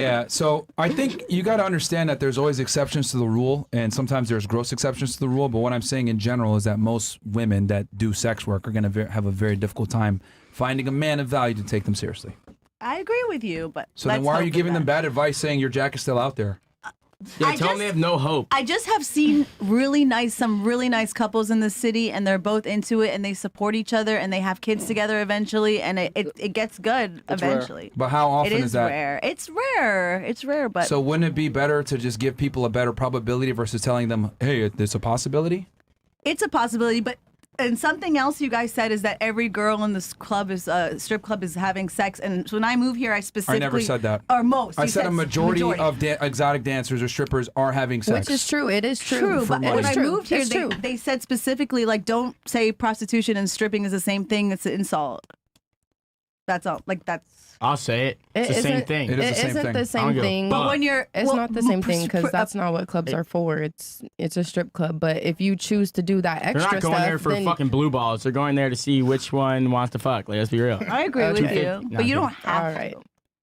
Yeah, so I think you got to understand that there's always exceptions to the rule, and sometimes there's gross exceptions to the rule. But what I'm saying in general is that most women that do sex work are going to have a very difficult time finding a man of value to take them seriously. I agree with you, but so then why are you giving them bad advice saying your jack is still out there? Yeah, tell them they have no hope. I just have seen some really nice couples in the city, and they're both into it, and they support each other, and they have kids together eventually, and it gets good eventually. Rare. But how often is that? Rare. It's rare. It's rare, but... So wouldn't it be better to just give people a better probability versus telling them, hey, it's a possibility? It's a possibility, but... And something else you guys said is that every girl in this club strip club is having sex. And when I moved here, I specifically... I never said that. Or most. I said a majority of exotic dancers or strippers are having sex. Which is true. It is true. But when I moved here, they said specifically, like, don't say prostitution and stripping is the same thing. It's an insult. That's all. Like, that's... I'll say it. It's the same thing. It isn't the same thing. But when you're... It's not the same thing because that's not what clubs are for. It's a strip club. But if you choose to do that extra stuff... They're not going there for fucking blue balls. They're going there to see which one wants to fuck. Like, let's be real. I agree with you. But you don't have to.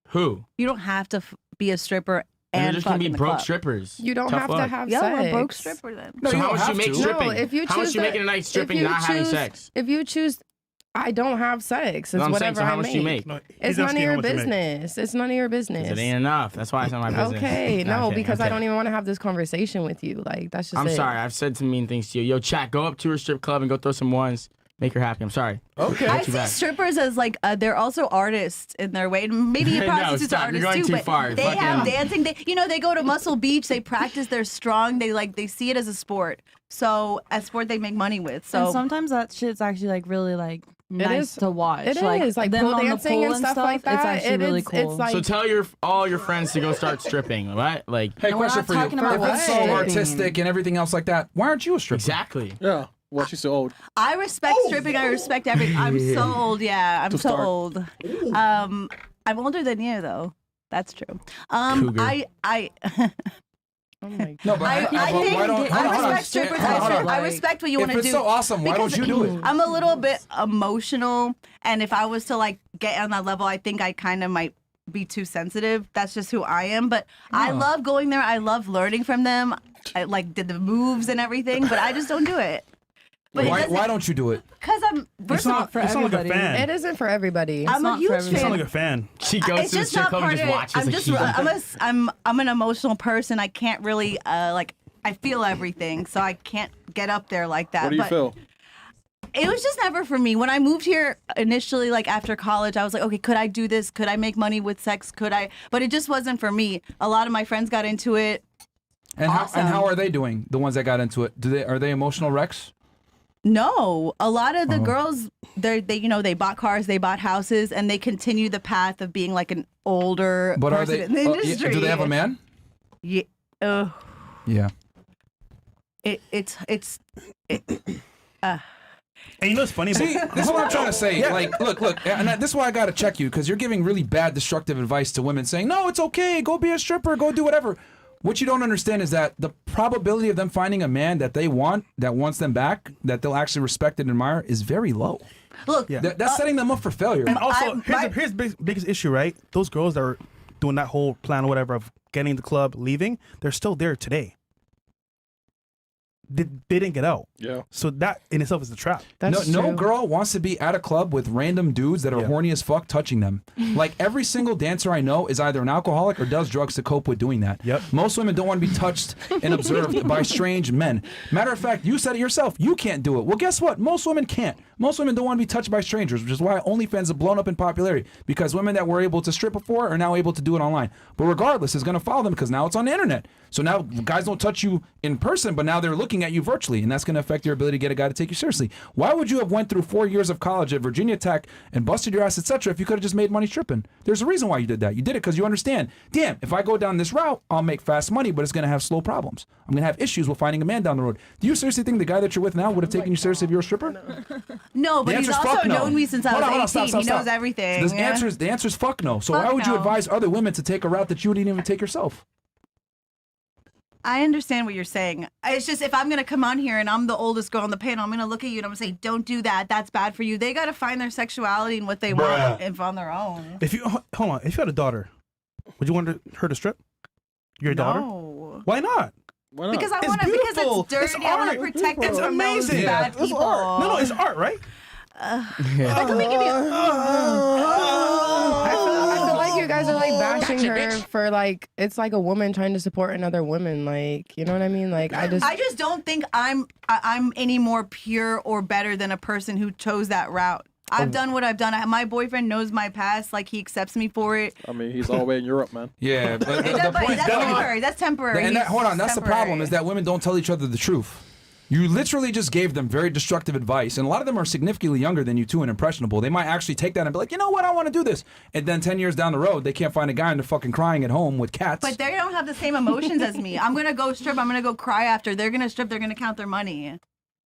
Who? You don't have to be a stripper and they're just going to be broke club. strippers. You don't have to have sex. Yeah, a broke stripper then. No, so how much you make stripping? No, if you choose how much you making a night stripping not having sex? If you choose... I don't have sex. It's whatever I make. How much you make? No, it's none of your business. It's none of your business. It ain't enough. That's why it's not my business. Okay, no, because I don't even want to have this conversation with you. Like, that's just I'm sorry. I've said some mean things to you. Yo, chat, go up to her strip club and go throw some ones. Make her happy. I'm sorry. Okay. I see strippers as like they're also artists in their way. Maybe prostitutes are artists too, but far. They have dancing. They go to Muscle Beach. They practice. They're strong. They see it as a sport. So a sport they make money with. So and sometimes that shit's actually like really like nice to watch. It is like them pole on dancing the pool and stuff like that. It's actually really cool. It's like, so tell all your friends to go start stripping, right? Like, hey, question for you: if it's so artistic and everything else like that, why aren't you a stripper? Exactly. Yeah. Well, she's so old. I respect stripping. I respect everything. I'm so old. Yeah, I'm so old. I'm older than you, though. That's true. Cougar. No, but I respect strippers. I respect what you want to do. If it's so awesome, why don't you do it? I'm a little bit emotional, and if I was to like get on that level, I think I kind of might be too sensitive. That's just who I am. But I love going there. I love learning from them. I like did the moves and everything, but I just don't do it. But why don't you do it? Because I'm first of all for everybody. Like a fan. It isn't for everybody. I'm a huge fan. You sound like a fan. She goes to the strip club and just watches. I'm an emotional person. I can't really I feel everything, so I can't get up there like that. What do you feel? It was just never for me. When I moved here initially, like after college, I was like, okay, could I do this? Could I make money with sex? Could I? But it just wasn't for me. A lot of my friends got into it. And how are they doing? The ones that got into it, are they emotional wrecks? No, a lot of the girls, they bought cars, they bought houses, and they continue the path of being like an older person in the industry. Do they have a man? Yeah. Yeah. It's. And you know what's funny? See, this is what I'm trying to say. Yeah. Like, look, and this is why I got to check you, because you're giving really bad, destructive advice to women saying, no, it's okay, go be a stripper, go do whatever. What you don't understand is that the probability of them finding a man that they want, that wants them back, that they'll actually respect and admire is very low. Look, that's setting them up for failure. And also, here's the biggest issue, right? Those girls that are doing that whole plan or whatever of getting the club, leaving, they're still there today. They didn't get out. Yeah. So that in itself is a trap. No girl wants to be at a club with random dudes that are horny as fuck touching them. Like every single dancer I know is either an alcoholic or does drugs to cope with doing that. Yep. Most women don't want to be touched and observed by strange men. Matter of fact, you said it yourself. You can't do it. Well, guess what? Most women can't. Most women don't want to be touched by strangers, which is why OnlyFans have blown up in popularity, because women that were able to strip before are now able to do it online. But regardless, it's going to follow them because now it's on the internet. So now guys don't touch you in person, but now they're looking at you virtually, and that's going to affect your ability to get a guy to take you seriously. Why would you have went through 4 years of college at Virginia Tech and busted your ass, etc., if you could have just made money stripping? There's a reason why you did that. You did it because you understand, damn, if I go down this route, I'll make fast money, but it's going to have slow problems. I'm going to have issues with finding a man down the road. Do you seriously think the guy that you're with now would have taken you seriously if you were a stripper? No, but he's also known me since I was 18. He knows everything. The answer is fuck no. So why would you advise other women to take a route that you didn't even take yourself? I understand what you're saying. It's just if I'm going to come on here and I'm the oldest girl on the panel, I'm going to look at you and I'm going to say, don't do that. That's bad for you. They got to find their sexuality and what they want if on their own. If you hold on, if you had a daughter, Would you want her to strip? Your daughter? No. Why not? Why not? Because I It's want to. Because beautiful. it's dirty. It's I want to art. protect them It's from those amazing. bad It's people. art. No, it's art, right? Let me give you. I feel like you guys are like bashing her for like it's like a woman trying to support another woman. Like, you know what I mean? Like I just don't think I'm any more pure or better than a person who chose that route. I've done what I've done. My boyfriend knows my past. Like, he accepts me for it. I mean, he's all the way in Europe, man. Yeah, but the But point. that's temporary. That's temporary. And hold on, that's the problem temporary. is that women don't tell each other the truth. You literally just gave them very destructive advice, and a lot of them are significantly younger than you too and impressionable. They might actually take that and be like, you know what, I want to do this. And then 10 years down the road, they can't find a guy and they're fucking crying at home with cats. But they don't have the same emotions as me. I'm going to go strip. I'm going to go cry after. They're going to strip. They're going to count their money.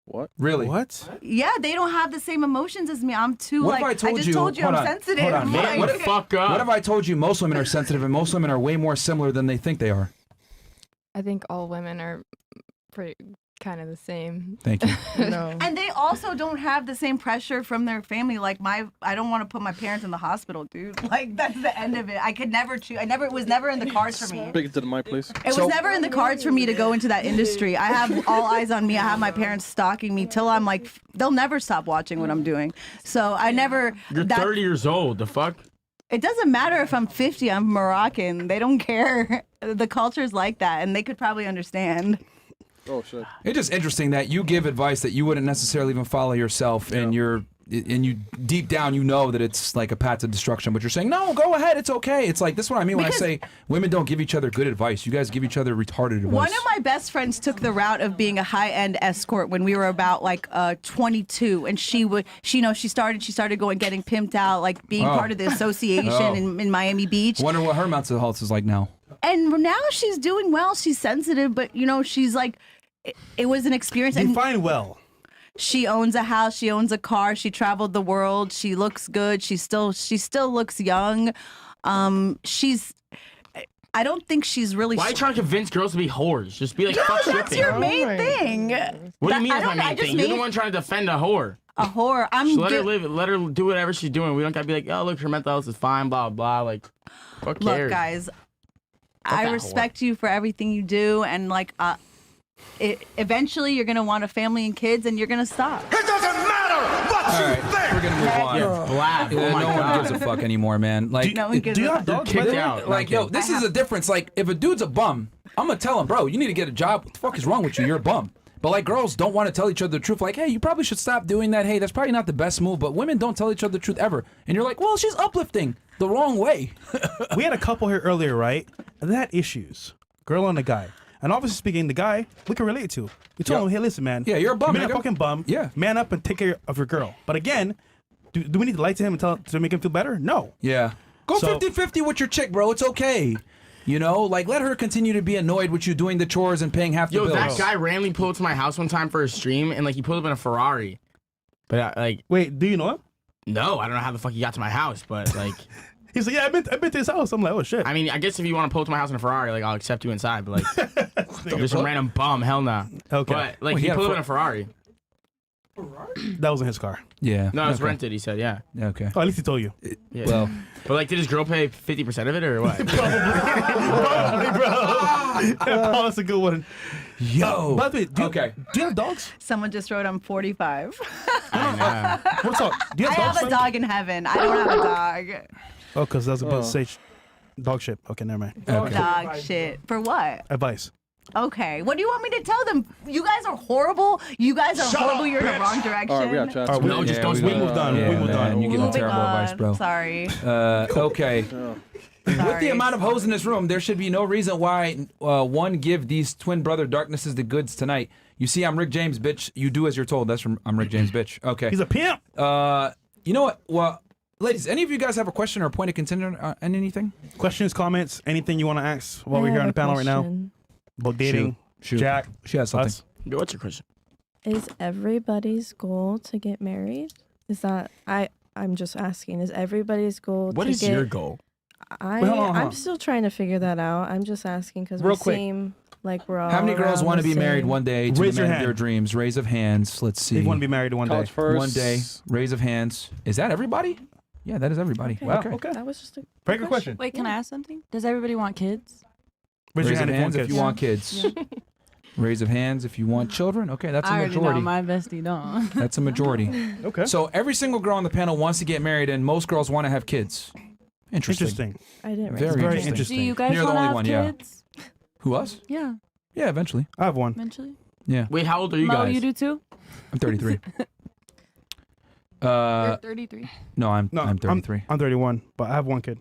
What? Really? What? Yeah, they don't have the same emotions as me. I'm too What if like. I told just you- told you hold I'm on, sensitive. hold on. Like, What the fuck up? What if I told you most women are sensitive and most women are way more similar than they think they are? I think all women are pretty kind of the same. Thank you. no. And they also don't have the same pressure from their family. Like I don't want to put my parents in the hospital, dude. Like that's the end of it. I could never choose. It was never in the cards for me. Speak to the mic, please. It was never in the cards for me to go into that industry. I have all eyes on me. I have my parents stalking me till I'm like, they'll never stop watching what I'm doing. So I never. You're 30 years old. The fuck? It doesn't matter if I'm 50. I'm Moroccan. They don't care. The culture's like that, and they could probably understand. Oh, shit. It's just interesting that you give advice that you wouldn't necessarily even follow yourself, and you deep down you know that it's like a path to destruction, but you're saying no, go ahead, it's okay. It's like this is what I mean when I say women don't give each other good advice. You guys give each other retarded advice. One of my best friends took the route of being a high-end escort when we were about like 22, and she started going getting pimped out, like being part of the association in Miami Beach. I wonder what her mental health is like now. And now she's doing well. She's sensitive, but she's like, it was an experience. And Define well. she owns a house. She owns a car. She traveled the world. She looks good. She still looks young. I don't think she's really. Why are you trying to convince girls to be whores? Just be like, fuck That's stripping. your main thing. What do you mean I that's my don't know, I main just thing? You're the made one trying to defend a whore. a whore. Just let her live it. Let her do whatever she's doing. We don't gotta be like, oh, look, her mental health is fine, blah, blah. Like, fuck Look, cares? guys, that I whore. respect you for everything you do, and like, eventually you're gonna want a family and kids, and you're gonna stop. All right, we're gonna move on. Yeah, black. Yeah, Oh my no one God. gives a fuck anymore, man. Like, No one gives Do you a have fuck. dogs? Kicked by the way? out. like, yo, this is a difference. Like, if a dude's a bum, I'm gonna tell him, bro, you need to get a job. What the fuck is wrong with you? You're a bum. But like, girls don't want to tell each other the truth. Like, hey, you probably should stop doing that. Hey, that's probably not the best move. But women don't tell each other the truth ever. And you're like, well, she's uplifting the wrong way. We had a couple here earlier, right? And they had issues. Girl and a guy. And obviously speaking, the guy we can relate to. We told him, hey, listen, man. Yeah, you're a bum, You're a nigga. fucking bum. Yeah. Man up and take care of your girl. But again, do we need to lie to him and tell to make him feel better? No. Yeah. Go So- 50-50 with your chick, bro. It's okay. You know, like, let her continue to be annoyed with you doing the chores and paying half the Yo, bills. that guy randomly pulled up to my house one time for a stream, and like he pulled up in a Ferrari. But like, Wait, do you know him? no, I don't know how the fuck he got to my house, but like, He's like, yeah, I've been to his house. I'm like, oh shit. I mean, I guess if you want to pull up to my house in a Ferrari, like I'll accept you inside. But like, just some random bum, hell nah. Okay. But like, Wait, he he had pulled a up in a Ferrari. That wasn't his car. Yeah. No, it was okay. rented. He said, yeah. Okay. Oh, at least he told you. Yeah. Well, But like, did his girl pay 50% of it or what? Probably, bro. Oh, that's a good one. yo. By the way, do you have dogs? Someone just wrote I'm 45. I know. What's up? Do you I have dogs? have a dog in heaven. I don't have a dog. Oh, because that's about to say dog shit. Okay, never mind. Okay. Dog shit. For what? Advice. Okay. What do you want me to tell them? You guys are horrible. You guys are horrible. You're in the wrong direction. All right, we got chats. All right, No, just don't we speak. moved on. Yeah, we moved man, on. you give them Moving terrible on. advice, bro. Sorry. Okay. With the Sorry. amount of hoes in this room, there should be no reason why one give these twin brother darknesses the goods tonight. You see, I'm Rick James, bitch. You do as you're told. That's from I'm Rick James, bitch. Okay. He's a pimp. You know what? Well, ladies, any of you guys have a question or a point of contention on anything? Questions, comments, anything you want to ask while we're here on the panel right now? About dating. Shoot. Jack. She has something. Us. Yo, what's your question? Is everybody's goal to get married? Is that I'm just asking. Is everybody's goal What to is get your goal? Wait, hold on. I'm still trying to figure that out. I'm just asking because we Real quick. seem like we're all How many girls around want to the be married same- one day to Raise the your man of hand. their dreams? Raise of hands. Let's see. They want to be married one day. College first. One day. Raise of hands. Is that everybody? Yeah, that is everybody. Wow. Okay. Okay. That was just a Very good question. Wait, can I ask something? Does everybody want kids? Raise your Raise of hand hands if you kids. want kids. Raise of hands if you want children. Okay, that's a I already know majority. my bestie don't. That's a majority. Okay. So every single girl on the panel wants to get married, and most girls want to have kids. Interesting. I didn't Very raise Very my hand. interesting. Do you guys You're the want to only have one, yeah. kids? Who, us? Yeah, Yeah, eventually. I have one. eventually. Yeah, Wait, how old are you Mo, guys? you do too? I'm 33. You're 33. No, I'm No, 33. I'm 31, but I have one kid.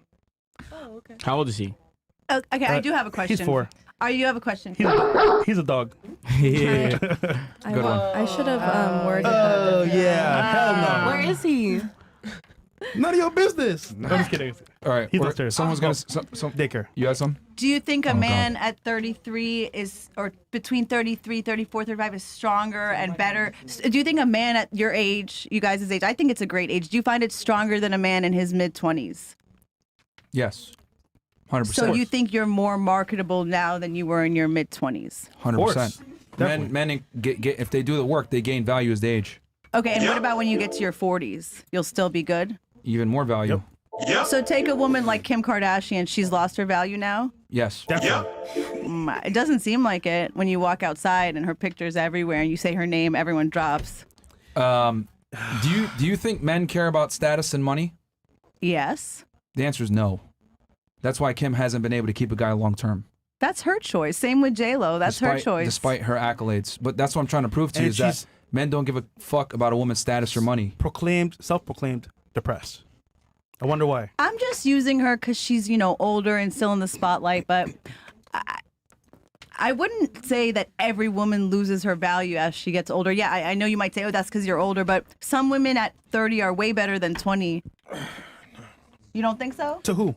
Oh, okay. How old is he? Oh, okay, I do have a question. He's 4. You have a question. He's a dog. Yeah. I, Good one. I should have worded Oh that. yeah, hell no. Where is he? None of your business. I'm just kidding. All right. He's we're- upstairs. Someone's gonna. Oh. Some, Daycare. you had some? Do you think a God. man at 33 is, or between 33, 34, 35 is stronger and better? Do you think a man at your age, you guys' age, I think it's a great age. Do you find it stronger than a man in his mid 20s? Yes. 100%. So you think you're more marketable now than you were in your mid 20s? 100%. Definitely. Men get if they do the work, they gain value as they age. Okay, and what about when you get to your 40s? You'll still be good? Even more value. So take a woman like Kim Kardashian. She's lost her value now? Yes. Definitely. It doesn't seem like it when you walk outside and her picture's everywhere and you say her name, everyone drops. Do you think men care about status and money? Yes. The answer is no. That's why Kim hasn't been able to keep a guy long term. That's her choice. Same with J-Lo. That's her choice. Despite her accolades. But that's what I'm trying to prove to you And is that she's- men don't give a fuck about a woman's status or money. Self-proclaimed depressed. I wonder why. I'm just using her because she's, older and still in the spotlight. But I wouldn't say that every woman loses her value as she gets older. Yeah, I know you might say, oh, that's because you're older. But some women at 30 are way better than 20. You don't think so? To who?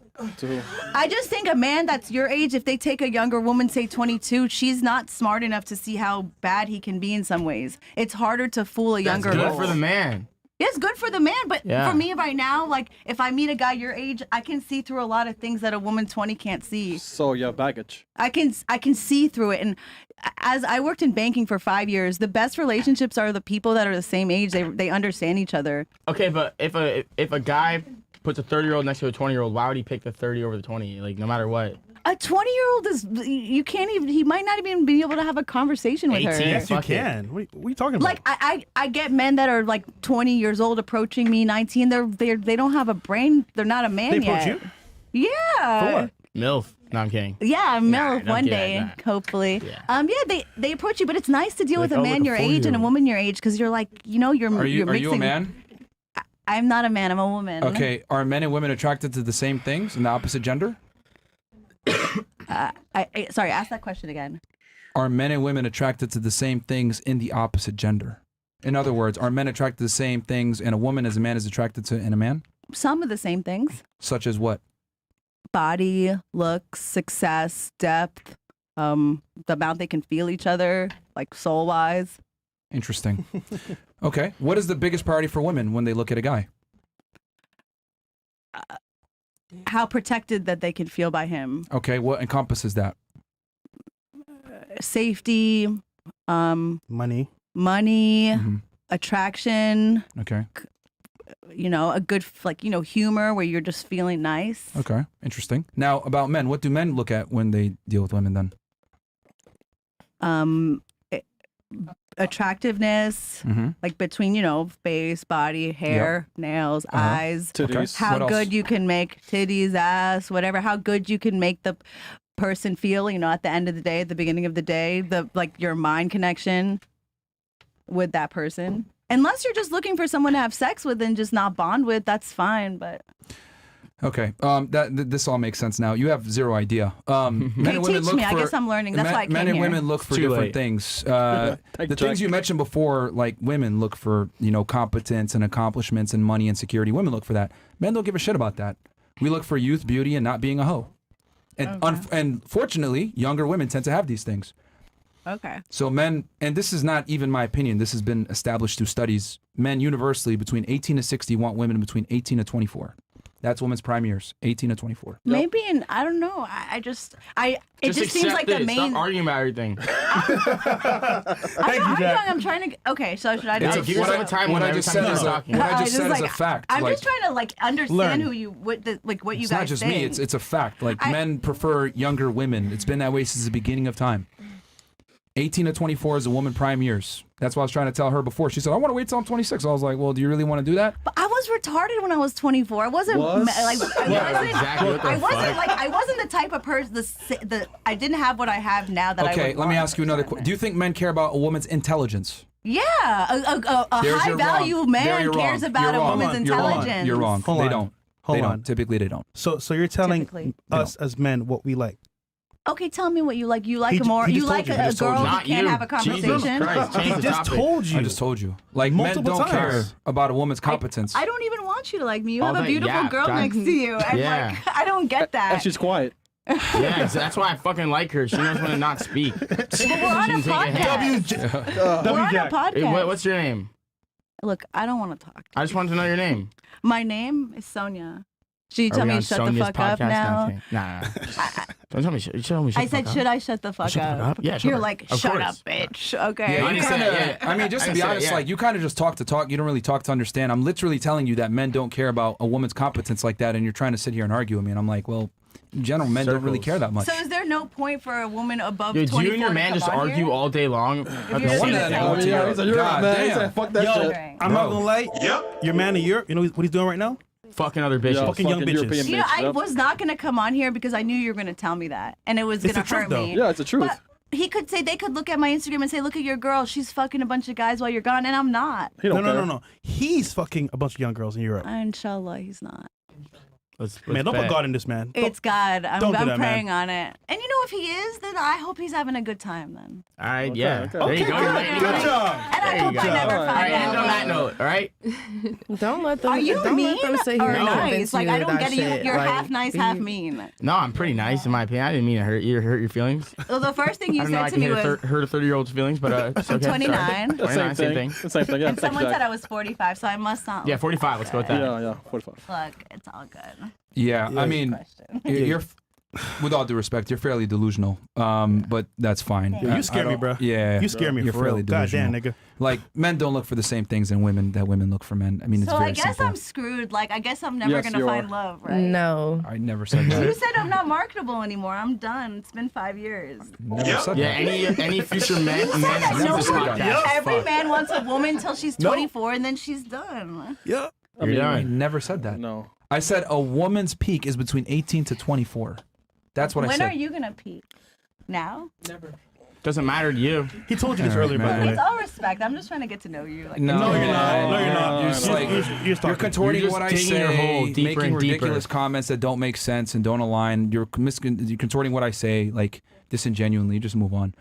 I just think a man that's your age, if they take a younger woman, say 22, she's not smart enough to see how bad he can be in some ways. It's harder to fool a younger Good woman. for the man. It's good for the man, but Yeah. for me right now, like if I meet a guy your age, I can see through a lot of things that a woman 20 can't see. So you have baggage. I can see through it. And as I worked in banking for 5 years, the best relationships are the people that are the same age. They understand each other. Okay, but if a guy puts a 30-year-old next to a 20-year-old, why would he pick the 30 over the 20? Like no matter what. A 20-year-old is you can't even. He might not even be able to have a conversation with her. 18. Yes, you Fuck it. can. What are you talking about? Like I get men that are like 20 years old approaching me, 19. They don't have a brain. They're not a man they yet. approach you? Yeah. For what? MILF. No, I'm kidding. Yeah, MILF don't one get day, that. hopefully. Yeah. Yeah, they approach you, but it's nice to deal Like, with a oh, man like a your age and a 40-year-old. woman your age because you're like, you're Are you mixing. a man? I'm not a man. I'm a woman. Okay. Are men and women attracted to the same things in the opposite gender? Sorry, ask that question again. Are men and women attracted to the same things in the opposite gender? In other words, are men attracted to the same things in a woman as a man is attracted to in a man? Some of the same things: Such as what? body, looks, success, depth, the amount they can feel each other, like soul wise. Interesting. Okay. What is the biggest priority for women when they look at a guy? How protected that they can feel by him. Okay. What encompasses that? Safety, Money. money, Mhm. attraction. Okay. A good humor where you're just feeling nice. Okay. Interesting. Now about men, what do men look at when they deal with women then? Attractiveness, Mm-hmm. like between face, body, hair, nails, eyes. Titties. How What else? good you can make titties, ass, whatever. How good you can make the person feel. At the end of the day, at the beginning of the day, your mind connection with that person. Unless you're just looking for someone to have sex with and just not bond with, that's fine. But Okay. This all makes sense now. You have zero idea. Men okay, and women teach look me. for. I guess I'm learning. That's why I came Men and here. women look for Too different late. things. Thank The you, things Jack. you mentioned before, like women look for, competence and accomplishments and money and security. Women look for that. Men don't give a shit about that. We look for youth, beauty, and not being a hoe. And and fortunately, younger women tend to have these things. Okay. So men, and this is not even my opinion. This has been established through studies. Men universally between 18 to 60 want women between 18 to 24. That's women's prime years, 18 to 24. Maybe, and I don't know. It just seems like the main. Stop arguing about everything. I'm not arguing. I'm trying to. Okay, so should I? It's just give yourself a time what limit I every just time said you is start a, talking. what I just just said is like, a fact. I'm like, just trying to understand Learn. who you what you it's guys not just say. me. It's a fact. Like men prefer younger women. It's been that way since the beginning of time. 18 to 24 is a woman prime years. That's what I was trying to tell her before. She said, I want to wait till I'm 26. I was like, well, do you really want to do that? But I was retarded when I was 24. I wasn't Was? like I wasn't. Exactly. What the I wasn't fuck? like I wasn't the type of person. I didn't have what I have now that I Okay, would let me want. ask you another question. Do you think men care about a woman's intelligence? Yeah, a There's high your value wrong. There man you're cares wrong. about You're a wrong. woman's You're wrong. intelligence. You're wrong. Hold They on. don't. Hold They on. don't. Typically, they don't. So you're telling Typically. us as men what we like. Okay, tell me what you like. You like He more. just You told like you. He a just told girl you. who Not can't you. have a conversation. Jesus Christ, change He the just topic. told you. I just told you. Like, men Multiple don't care times. about a woman's competence. I don't even want you to like me. You All have a that beautiful yap, girl guys. next to you. And Yeah. like, I don't get that. And she's quiet. Yeah, so that's why I fucking like her. She knows when to not speak. But we're on a She can take a hint. podcast. We're on a Jack. Hey, podcast. what's your name? Look, I don't want to talk. I just wanted to know your name. My name is Sonia. Should you Are tell we me on to shut the Sonia's fuck up podcast? now? Nah. Don't tell me. Tell me. I said, should I shut the fuck Shut the up? fuck up? Yeah, shut You're up. like, Of shut course. up, bitch. Okay. Yeah, I you didn't say kind of. that, yeah. I mean, just I to didn't be say honest, that, yeah. like you kind of just talk to talk. You don't really talk to understand. I'm literally telling you that men don't care about a woman's competence like that, and you're trying to sit here and argue with me. And I'm like, well, in general, men don't really Circles. care that much. So is there no point for a woman above Dude, do 24 you and your to man come just on argue here? all day long? you're Okay, saying see that that. now. Oh, yeah, he's like, you're God right, man. He damn. said, fuck that Yo, shit. I'm not Bro. gonna lie. Yep. Your man of Europe, you know what he's doing right now? Fucking other bitches. Yeah, Fucking young bitches. European You know, bitch, I yep. was not going to come on here because I knew you were going to tell me that. And it was It's going the to hurt truth, me. Yeah, it's the truth. But he could say, they could look at my Instagram and say, look at your girl. She's fucking a bunch of guys while you're gone. And I'm not. He don't care. No. He's fucking a bunch of young girls in Europe. Inshallah, he's not. Let's Man, don't bet. put God in this, man. It's God. I'm don't do that, praying on it. And you know, if he is, then I hope he's having a good time then. All right, Okay, yeah. okay. There you go. Good job. And I There hope you I go. never All right. All right, find end on that out. note, all right? Don't let them. Are you don't mean let them sit or here and nice? convince Like, you I don't that get it. shit. You're Like, half nice, be- half mean. No, I'm pretty nice in my opinion. I didn't mean to hurt your feelings. Well, the first thing I you don't know. I said to can me hurt was, hurt a 30-year-old's feelings, but it's okay. 29. 29, same thing. The same thing, yeah. and someone said I was 45, so I must not. Yeah, look 45. Let's go with that. Yeah, 45. Look, it's all good. Yeah, I mean, Question. you're with all due respect, you're fairly delusional. But that's fine. Thank Yo, you scare me, don't- bro. Yeah, You scare me You're for real. fairly God damn, delusional. nigga. Like men don't look for the same things in women that women look for men. I mean, it's So very I guess simple. I'm screwed. Like, I guess I'm never Yes, gonna you find are. love, right? No. I never said You that. said I'm not marketable anymore. I'm done. It's been 5 years. Never said Yeah, that. any future man That that's no this one- podcast. every Fuck. man wants a woman till she's 24, and then she's done. Yeah. You're I done. never said that. No. I said a woman's peak is between 18 to 24. That's what I When said. are you gonna peak? Now? Doesn't matter to you. He told you this All right, earlier, by the man. way. It's all respect. I'm just trying to get to know you. Like, No, you're not. No, you're not. You're just No, like no, You're just you're talking. contorting You're just what I digging your say, hole deeper making and deeper. ridiculous comments that don't make sense and don't align. You're contorting what I say, like disingenuinely. Just move on.